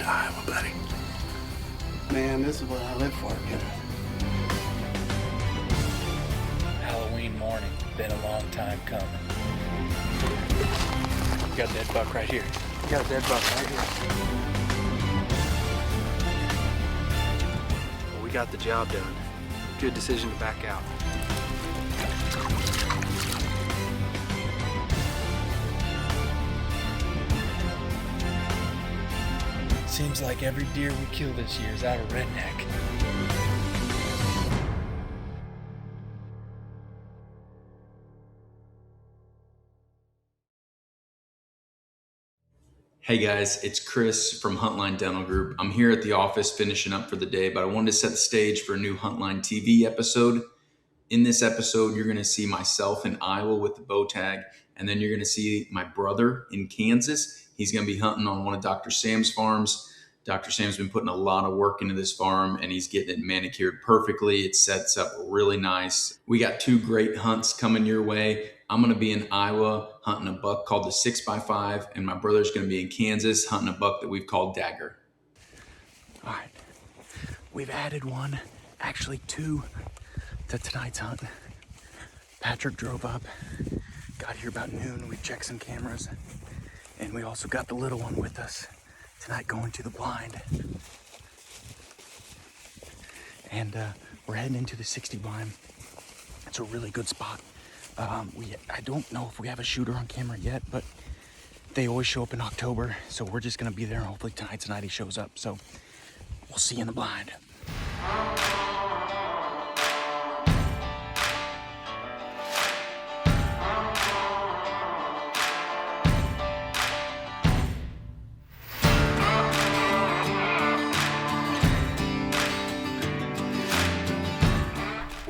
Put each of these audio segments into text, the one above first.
to Iowa, buddy. Man, this is what I live for, kid. Halloween morning. Been a long time coming. You got a dead buck right here. You got a dead buck right here. Well, we got the job done. Good decision to back out. Seems like every deer we kill this year is out of redneck. Hey guys, it's Chris from Huntline Dental Group. I'm here at the office finishing up for the day, but I wanted to set the stage for a new Huntline TV episode. In this episode, you're going to see myself in Iowa with the bow tag, and then you're going to see my brother in Kansas. He's going to be hunting on one of Dr. Sam's farms. Dr. Sam's been putting a lot of work into this farm, and he's getting it manicured perfectly. It sets up really nice. We got 2 great hunts coming your way. I'm going to be in Iowa hunting a buck called the 6x5, and my brother's going to be in Kansas hunting a buck that we've called Dagger. All right, we've added one, actually 2, to tonight's hunt. Patrick drove up, got here about noon. We checked some cameras, and we also got the little one with us tonight going to the blind. And we're heading into the 60 blind. It's a really good spot. I don't know if we have a shooter on camera yet, but they always show up in October, so we're just gonna be there. Hopefully tonight's the night he shows up. So we'll see you in the blind.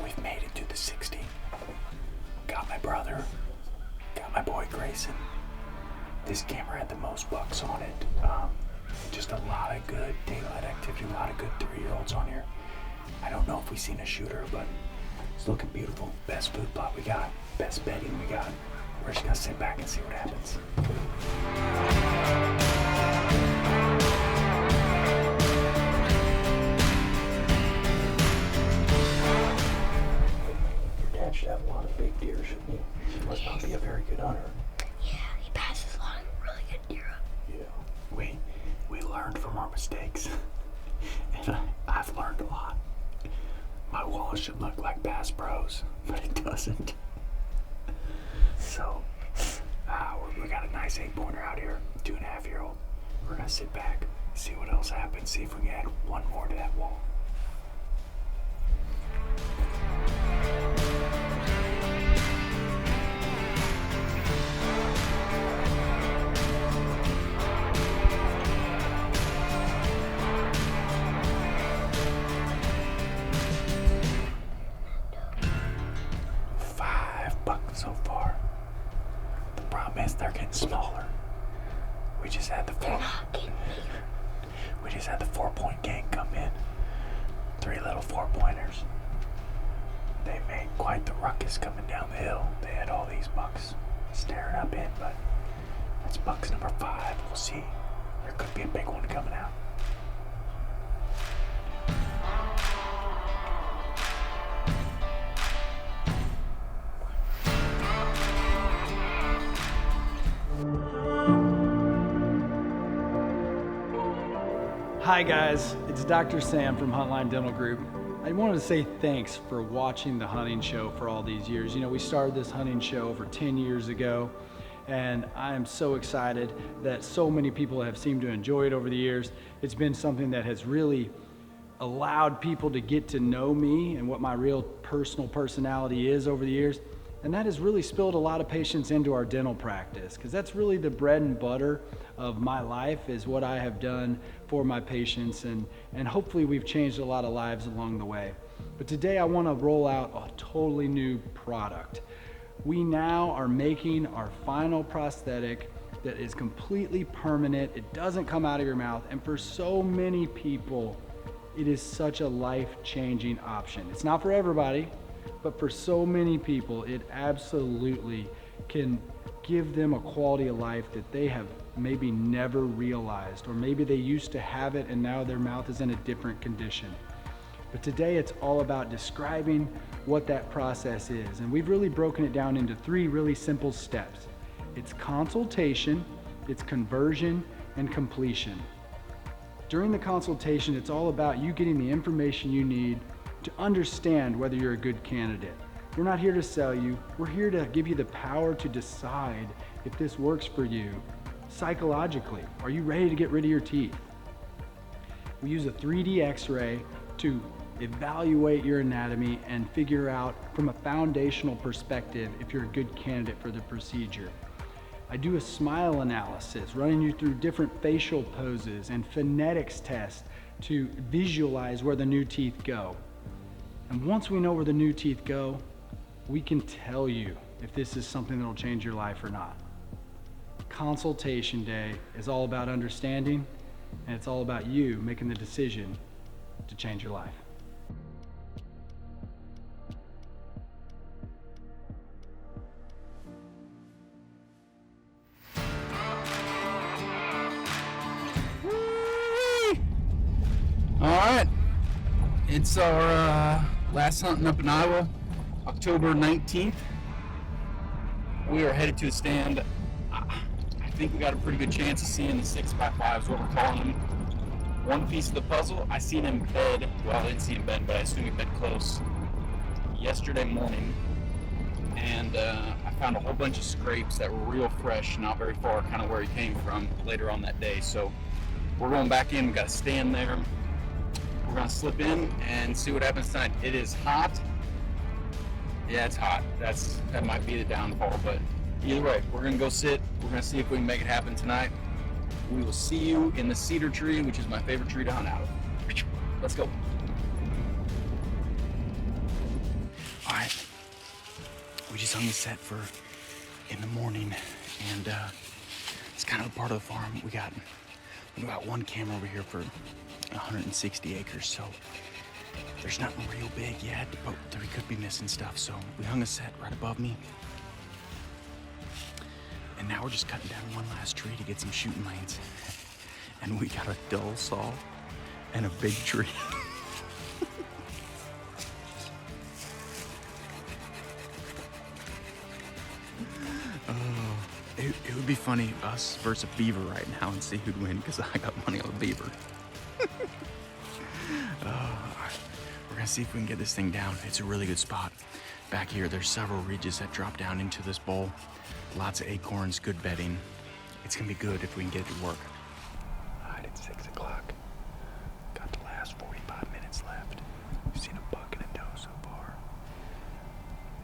We've made it to the 60. Got my brother, got my boy Grayson. This camera had the most bucks on it. Just a lot of good daylight activity, a lot of good 3-year-olds on here. I don't know if we've seen a shooter, but it's looking beautiful. Best food plot we got, best bedding we got. We're just gonna sit back and see what happens. Your dad should have a lot of big deer, shouldn't he? He must not be a very good hunter. Yeah, he passes along really good deer. Yeah. We learned from our mistakes. And I've learned a lot. My wall should look like Bass Pros, but it doesn't. So, we got a nice 8-pointer out here, 2.5-year-old. We're gonna sit back, see what else happens, see if we can add one more to that wall. So far. The problem is they're getting smaller. We just had the 4-point gang come in. 3 little 4-pointers. They made quite the ruckus coming down the hill. They had all these bucks staring up in, but that's bucks number 5. We'll see. There could be a big one coming out. Hi guys, it's Dr. Sam from Huntline Dental Group. I wanted to say thanks for watching the hunting show for all these years. You know, we started this hunting show over 10 years ago, and I am so excited that so many people have seemed to enjoy it over the years. It's been something that has really allowed people to get to know me and what my real personal personality is over the years. And that has really spilled a lot of patients into our dental practice, because that's really the bread and butter of my life, is what I have done for my patients, and hopefully we've changed a lot of lives along the way. But today I want to roll out a totally new product. We now are making our final prosthetic that is completely permanent. It doesn't come out of your mouth, and for so many people, it is such a life-changing option. It's not for everybody, but for so many people, it absolutely can give them a quality of life that they have maybe never realized, or maybe they used to have it and now their mouth is in a different condition. But today it's all about describing what that process is. And we've really broken it down into 3 really simple steps. It's consultation, it's conversion, and completion. During the consultation, it's all about you getting the information you need to understand whether you're a good candidate. We're not here to sell you. We're here to give you the power to decide if this works for you psychologically. Are you ready to get rid of your teeth? We use a 3D X-ray to evaluate your anatomy and figure out from a foundational perspective if you're a good candidate for the procedure. I do a smile analysis, running you through different facial poses and phonetics tests to visualize where the new teeth go. And once we know where the new teeth go, we can tell you if this is something that will change your life or not. Consultation day is all about understanding, and it's all about you making the decision to change your life. All right, it's our last hunting up in Iowa, October 19th. We are headed to a stand. I think we got a pretty good chance of seeing the 6x5 is what we're calling him. One piece of the puzzle, I seen him bed, well I didn't see him bed, but I assume he bed close yesterday morning. And I found a whole bunch of scrapes that were real fresh, not very far, kind of where he came from later on that day. So we're going back in, we got to stand there. We're gonna slip in and see what happens tonight. It is hot. Yeah, it's hot. That might be the downfall, but either way, we're gonna go sit. We're gonna see if we can make it happen tonight. We will see you in the cedar tree, which is my favorite tree to hunt out of. Let's go. All right, we just hung the set for in the morning, and it's kind of a part of the farm. We got one camera over here for 160 acres, so there's nothing real big yet, but we could be missing stuff. So we hung a set right above me, and now we're just cutting down one last tree to get some shooting lanes. And we got a dull saw and a big tree. It would be funny, us versus a beaver right now, and see who'd win, because I got money on a beaver. We're gonna see if we can get this thing down. It's a really good spot. Back here, there's several ridges that drop down into this bowl. Lots of acorns, good bedding. It's gonna be good if we can get it to work. All right, it's 6 o'clock. Got the last 45 minutes left. We've seen a buck and a doe so far.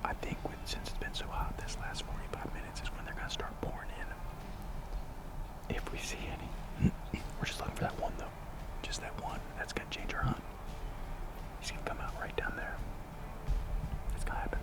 I think since it's been so hot, this last 45 minutes is when they're gonna start pouring in. If we see any. We're just looking for that one though. Just that one. That's gonna change our hunt. He's gonna come out right down there. It's gonna happen.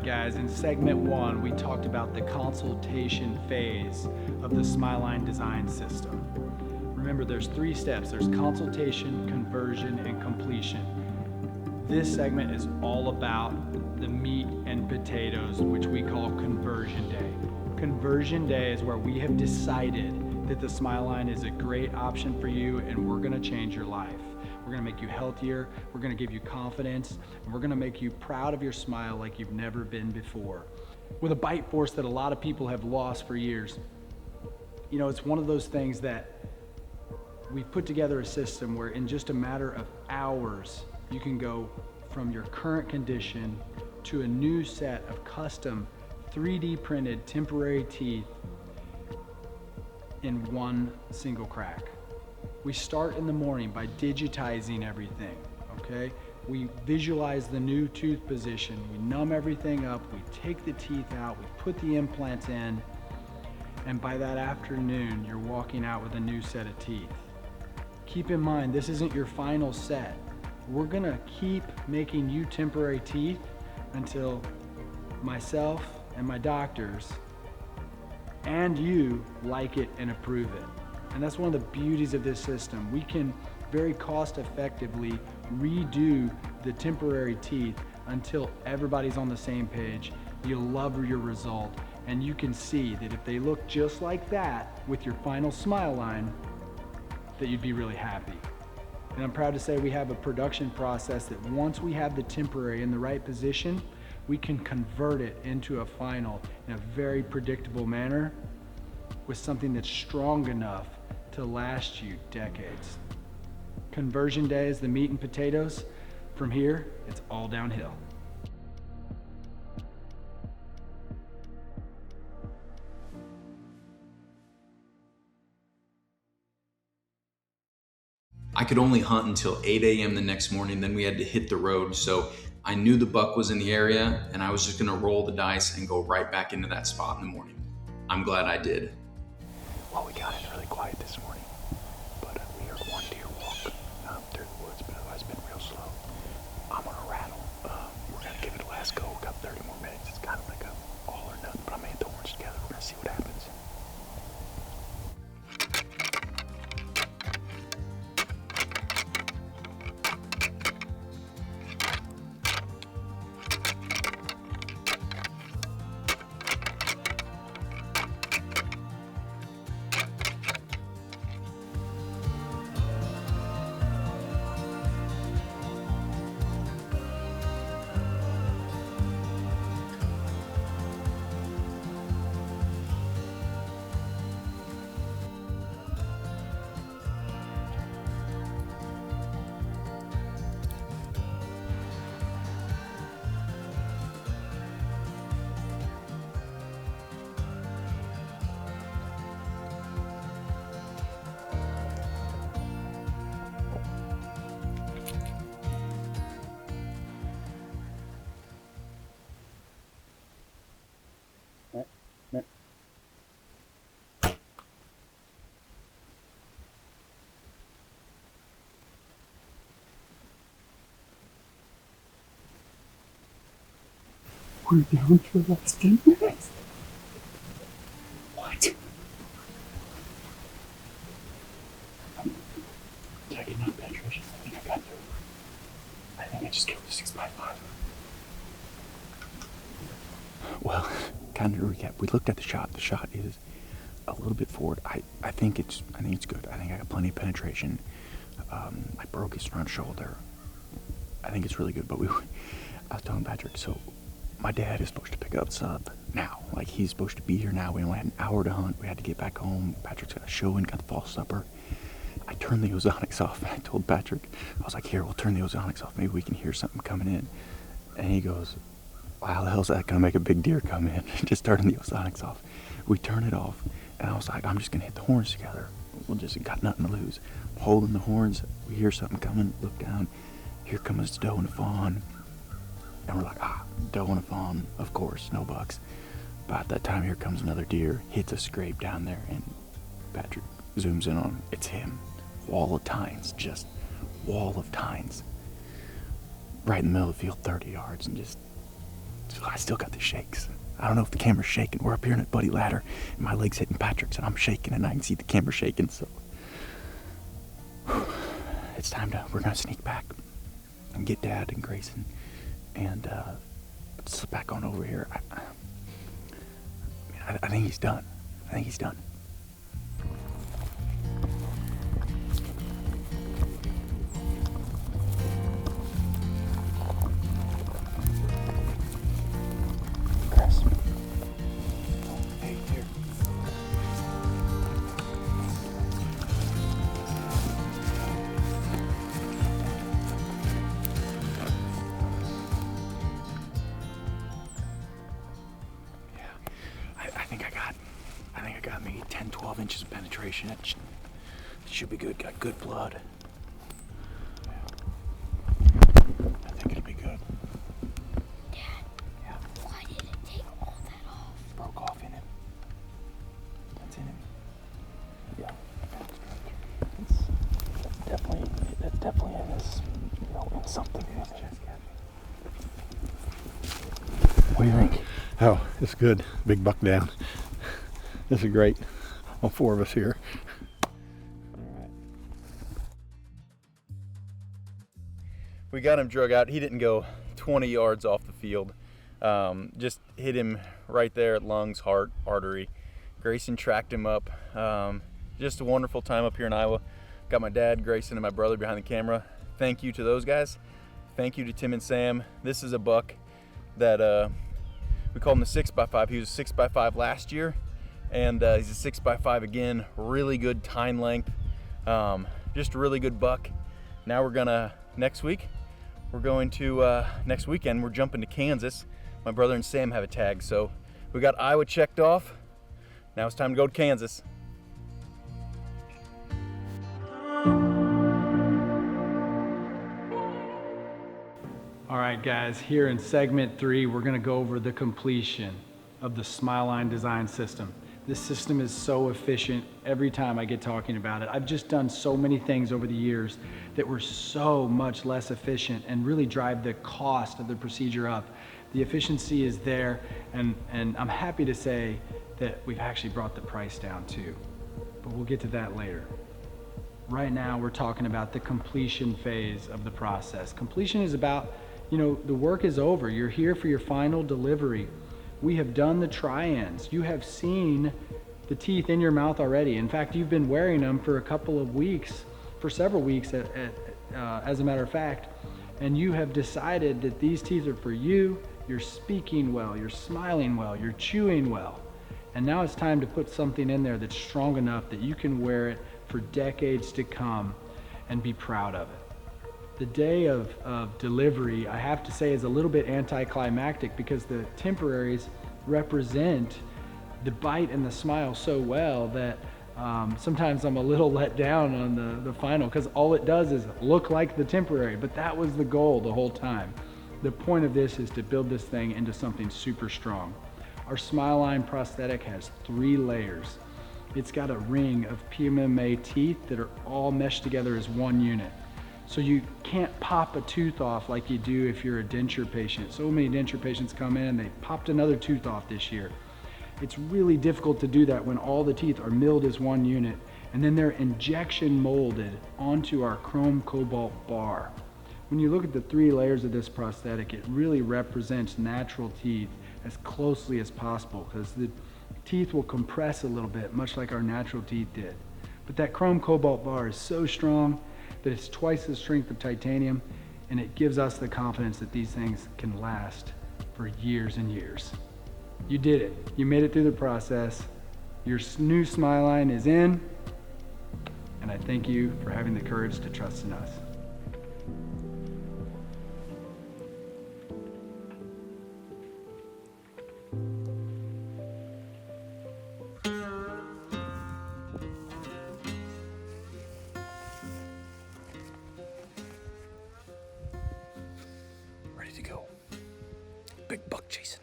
guys, in segment 1, we talked about the consultation phase of the SmileLine design system. Remember, there's 3 steps. There's consultation, conversion, and completion. This segment is all about the meat and potatoes, which we call conversion day. Conversion day is where we have decided that the SmileLine is a great option for you, and we're gonna change your life. We're gonna make you healthier, we're gonna give you confidence, and we're gonna make you proud of your smile like you've never been before. With a bite force that a lot of people have lost for years, you know, it's one of those things that we've put together a system where in just a matter of hours, you can go from your current condition to a new set of custom 3D printed temporary teeth in one single crack. We start in the morning by digitizing everything, okay? We visualize the new tooth position, we numb everything up, we take the teeth out, we put the implants in, and by that afternoon, you're walking out with a new set of teeth. Keep in mind, this isn't your final set. We're gonna keep making you temporary teeth until myself and my doctors and you like it and approve it. And that's one of the beauties of this system. We can very cost effectively redo the temporary teeth until everybody's on the same page. You'll love your result, and you can see that if they look just like that with your final SmileLine, that you'd be really happy. And I'm proud to say we have a production process that once we have the temporary in the right position, we can convert it into a final in a very predictable manner with something that's strong enough to last you decades. Conversion day is the meat and potatoes. From here, it's all downhill. I could only hunt until 8 a.m. the next morning, then we had to hit the road. So I knew the buck was in the area and I was just gonna roll the dice and go right back into that spot in the morning. I'm glad I did. Well, we got in really quiet this morning, but we heard one deer walk through the woods, but otherwise it's been real slow. I'm on a rattle. We're gonna give it a last go. We got 30 more minutes. It's kind of like a all or nothing, but I'm gonna hit the horns together. We're gonna see what happens. We're down for the last 10 minutes. What? Did I get enough penetration? I think I got through. I think I just killed a 6x5. Well, kind of to recap, we looked at the shot. The shot is a little bit forward. I think it's good. I think I got plenty of penetration. I broke his front shoulder. I think it's really good, but I was telling Patrick, so my dad is supposed to pick up sub now. Like, he's supposed to be here now. We only had an hour to hunt. We had to get back home. Patrick's got a show and got the fall supper. I turned the ozonics off, and I told Patrick, I was like, here, we'll turn the ozonics off. Maybe we can hear something coming in. And he goes, well, how the hell's that gonna make a big deer come in? Just turning the ozonics off. We turn it off, and I was like, I'm just gonna hit the horns together. We'll just got nothing to lose. Holding the horns, we hear something coming, look down. Here comes doe and a fawn. And we're like, doe and a fawn, of course, no bucks. But at that time, here comes another deer, hits a scrape down there, and Patrick zooms in on, it's him. Wall of tines, just wall of tines. Right in the middle of the field, 30 yards, and just I still got the shakes. I don't know if the camera's shaking. We're up here in a buddy ladder, and my leg's hitting Patrick's, and I'm shaking, and I can see the camera shaking. So it's time to. We're gonna sneak back and get Dad and Grayson, and slip back on over here. I think he's done. I think he's done. Chris. Oh, hey, here. I got maybe 10, 12 inches of penetration. It should be good. Got good blood. I think it'll be good. Dad, Yeah. why did it take all that off? Broke off in him. That's in him. Yeah. That's definitely in this, in something. What do you think? Oh, it's good. Big buck down. This is great. All four of us here. We got him drug out. He didn't go 20 yards off the field. Just hit him right there at lungs, heart, artery. Grayson tracked him up. Just a wonderful time up here in Iowa. Got my dad, Grayson, and my brother behind the camera. Thank you to those guys. Thank you to Tim and Sam. This is a buck that we call him the 6x5. He was a 6x5 last year, and he's a 6x5 again. Really good tine length. Just a really good buck. Now we're gonna, next weekend, we're jumping to Kansas. My brother and Sam have a tag, so we got Iowa checked off. Now it's time to go to Kansas. All right, guys, here in segment 3, we're gonna go over the completion of the SmileLine design system. This system is so efficient every time I get talking about it. I've just done so many things over the years that were so much less efficient and really drive the cost of the procedure up. The efficiency is there, and I'm happy to say that we've actually brought the price down too, but we'll get to that later. Right now, we're talking about the completion phase of the process. Completion is about, the work is over. You're here for your final delivery. We have done the try-ins. You have seen the teeth in your mouth already. In fact, you've been wearing them for a couple of weeks, for several weeks as a matter of fact, and you have decided that these teeth are for you. You're speaking well, you're smiling well, you're chewing well. And now it's time to put something in there that's strong enough that you can wear it for decades to come and be proud of it. The day of delivery, I have to say, is a little bit anticlimactic because the temporaries represent the bite and the smile so well that sometimes I'm a little let down on the final, because all it does is look like the temporary, but that was the goal the whole time. The point of this is to build this thing into something super strong. Our SmileLine prosthetic has 3 layers. It's got a ring of PMMA teeth that are all meshed together as one unit. So you can't pop a tooth off like you do if you're a denture patient. So many denture patients come in and they popped another tooth off this year. It's really difficult to do that when all the teeth are milled as one unit, and then they're injection molded onto our chrome cobalt bar. When you look at the 3 layers of this prosthetic, it really represents natural teeth as closely as possible, because the teeth will compress a little bit, much like our natural teeth did. But that chrome cobalt bar is so strong that it's twice the strength of titanium, and it gives us the confidence that these things can last for years and years. You did it. You made it through the process. Your new SmileLine is in, and I thank you for having the courage to trust in us. Ready to go. Big buck chasing.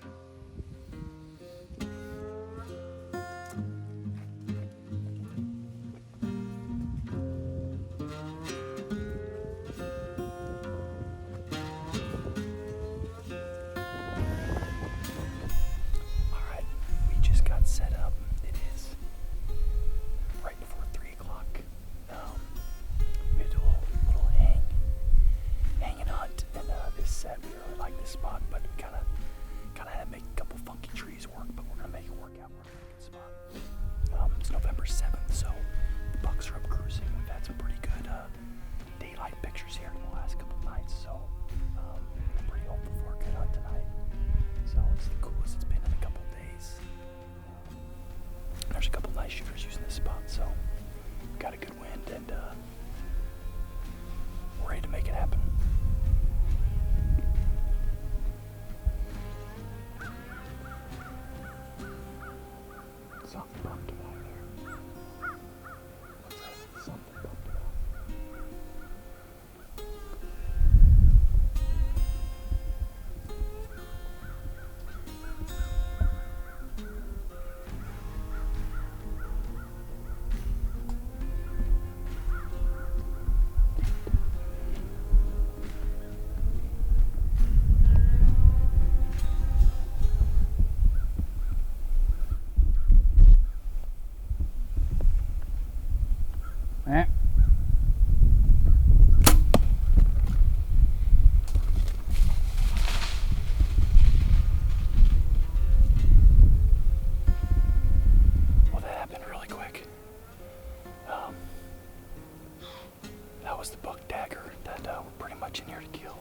was the buck Dagger that we're pretty much in here to kill.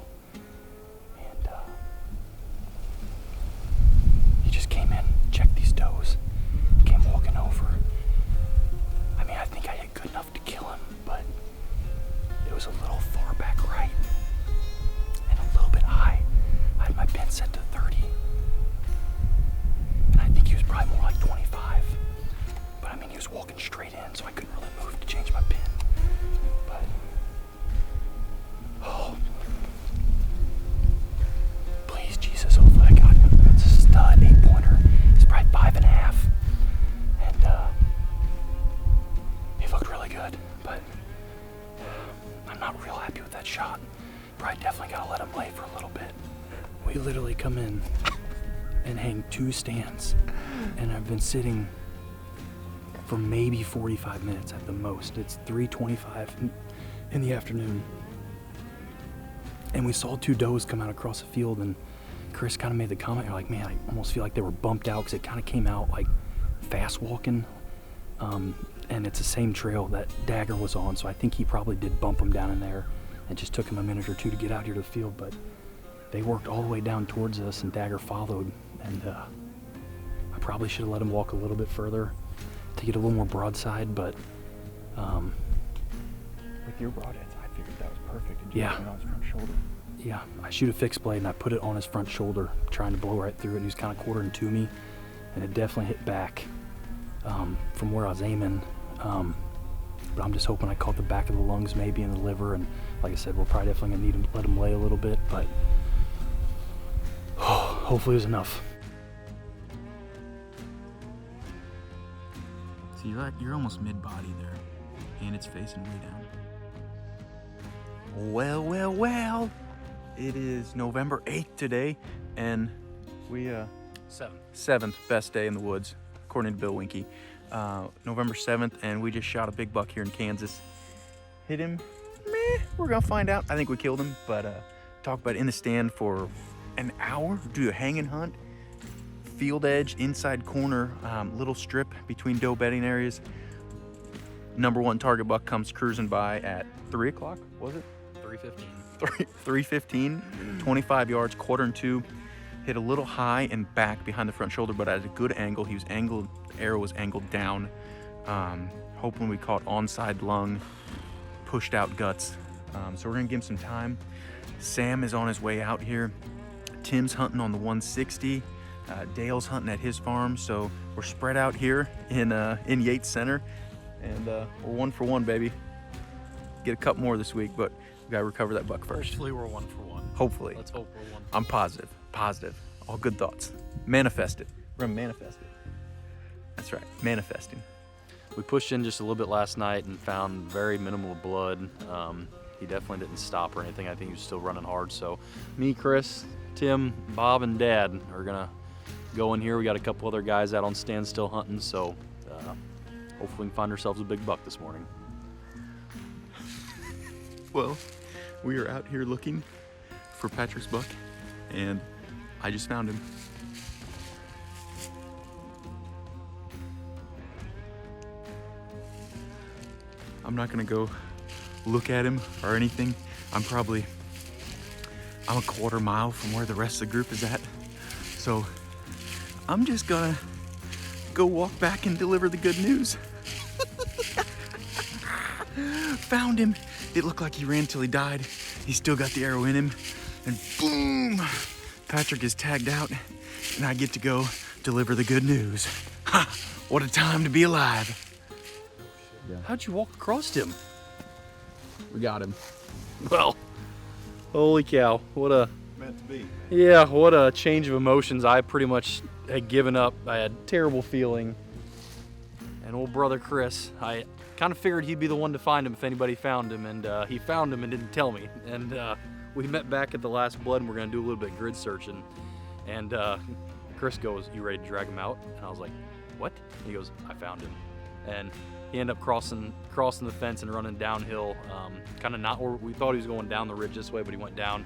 And he just came in, checked these does, came walking over. I mean, I think I hit good enough to kill him, but it was a little far back right and a little bit high. I had my pin set to 30. And I think he was probably more like 25. But I mean, he was walking straight in, so I couldn't really move to change my pin. But, oh, please, Jesus, hopefully I got him. It's a stud 8-pointer. He's probably 5.5. And he looked really good, but I'm not real happy with that shot. Probably definitely gotta let him lay for a little bit. We literally come in and hang 2 stands, and I've been sitting for maybe 45 minutes at the most. It's 3:25 in the afternoon, and we saw 2 does come out across the field, and Chris kind of made the comment, you're like, man, I almost feel like they were bumped out because it kind of came out like fast walking, and it's the same trail that Dagger was on, so I think he probably did bump them down in there. It just took him a minute or 2 to get out here to the field, but they worked all the way down towards us, and Dagger followed, and I probably should have let him walk a little bit further to get a little more broadside, but With your broadheads, I figured that was perfect. And Yeah. on his front shoulder. yeah, I shoot a fixed blade and I put it on his front shoulder, trying to blow right through it, and he was kind of quartering to me, and it definitely hit back from where I was aiming, but I'm just hoping I caught the back of the lungs maybe in the liver, and like I said, we're probably definitely gonna need to let him lay a little bit, but hopefully it was enough. See, you're almost mid-body there, and it's facing way down. Well, well, well. It is November 8th today, and we 7th best day in the woods, according to Bill Winkie. November 7th, and we just shot a big buck here in Kansas. Hit him, meh, we're gonna find out. I think we killed him, but talk about in the stand for an hour, do a hanging hunt, field edge, inside corner, little strip between doe bedding areas. Number 1 target buck comes cruising by at 3 o'clock, was it? 3:15. 3:15, 25 yards, quarter and 2. Hit a little high and back behind the front shoulder, but at a good angle. He was angled, the arrow was angled down. Hoping we caught onside lung, pushed out guts. So we're gonna give him some time. Sam is on his way out here. Tim's hunting on the 160. Dale's hunting at his farm. So we're spread out here in Yates Center, and we're 1 for 1, baby. Get a couple more this week, but we gotta recover that buck first. Hopefully we're 1 for 1. Hopefully. Let's hope we're 1 for 1. I'm positive. All good thoughts. Manifest it. We're gonna manifest it. That's right, manifesting. We pushed in just a little bit last night and found very minimal blood. He definitely didn't stop or anything. I think he was still running hard. So me, Chris, Tim, Bob, and Dad are gonna go in here. We got a couple other guys out on standstill hunting, so hopefully we can find ourselves a big buck this morning. Well, we are out here looking for Patrick's buck, and I just found him. I'm not gonna go look at him or anything. I'm a quarter mile from where the rest of the group is at. So I'm just gonna go walk back and deliver the good news. Found him. It looked like he ran till he died. He still got the arrow in him. And boom, Patrick is tagged out, and I get to go deliver the good news. Ha! What a time to be alive. How'd you walk across him? We got him. Well, holy cow. What a Meant to be. Yeah, what a change of emotions. I pretty much had given up. I had a terrible feeling. And old brother Chris, I kind of figured he'd be the one to find him if anybody found him, and he found him and didn't tell me. And we met back at the last blood, and we're gonna do a little bit of grid searching. And Chris goes, "You ready to drag him out?" And I was like, "What?" He goes, "I found him." And he ended up crossing the fence and running downhill, kind of not where we thought he was going, down the ridge this way, but he went down.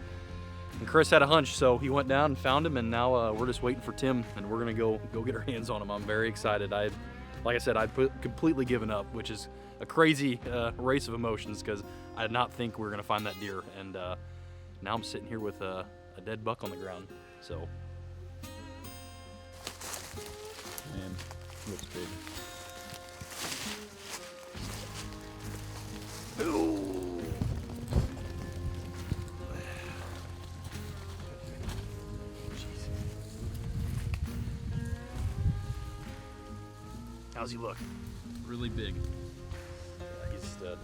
And Chris had a hunch, so he went down and found him, and now we're just waiting for Tim, and we're gonna go get our hands on him. I'm very excited. Like I said, I'd completely given up, which is a crazy race of emotions because I did not think we were gonna find that deer, and now I'm sitting here with a dead buck on the ground. So, Man, looks big. how's he look? Really big. Yeah, he's a stud.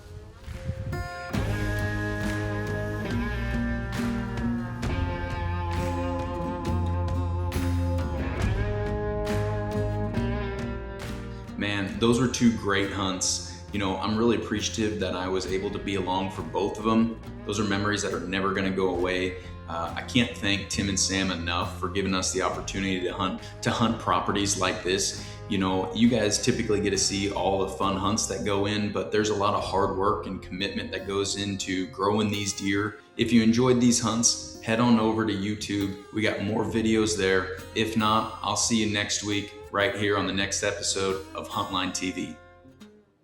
Man, those were two great hunts. You know, I'm really appreciative that I was able to be along for both of them. Those are memories that are never gonna go away. I can't thank Tim and Sam enough for giving us the opportunity to hunt properties like this. You know, you guys typically get to see all the fun hunts that go in, but there's a lot of hard work and commitment that goes into growing these deer. If you enjoyed these hunts, head on over to YouTube. We got more videos there. If not, I'll see you next week right here on the next episode of Huntline TV.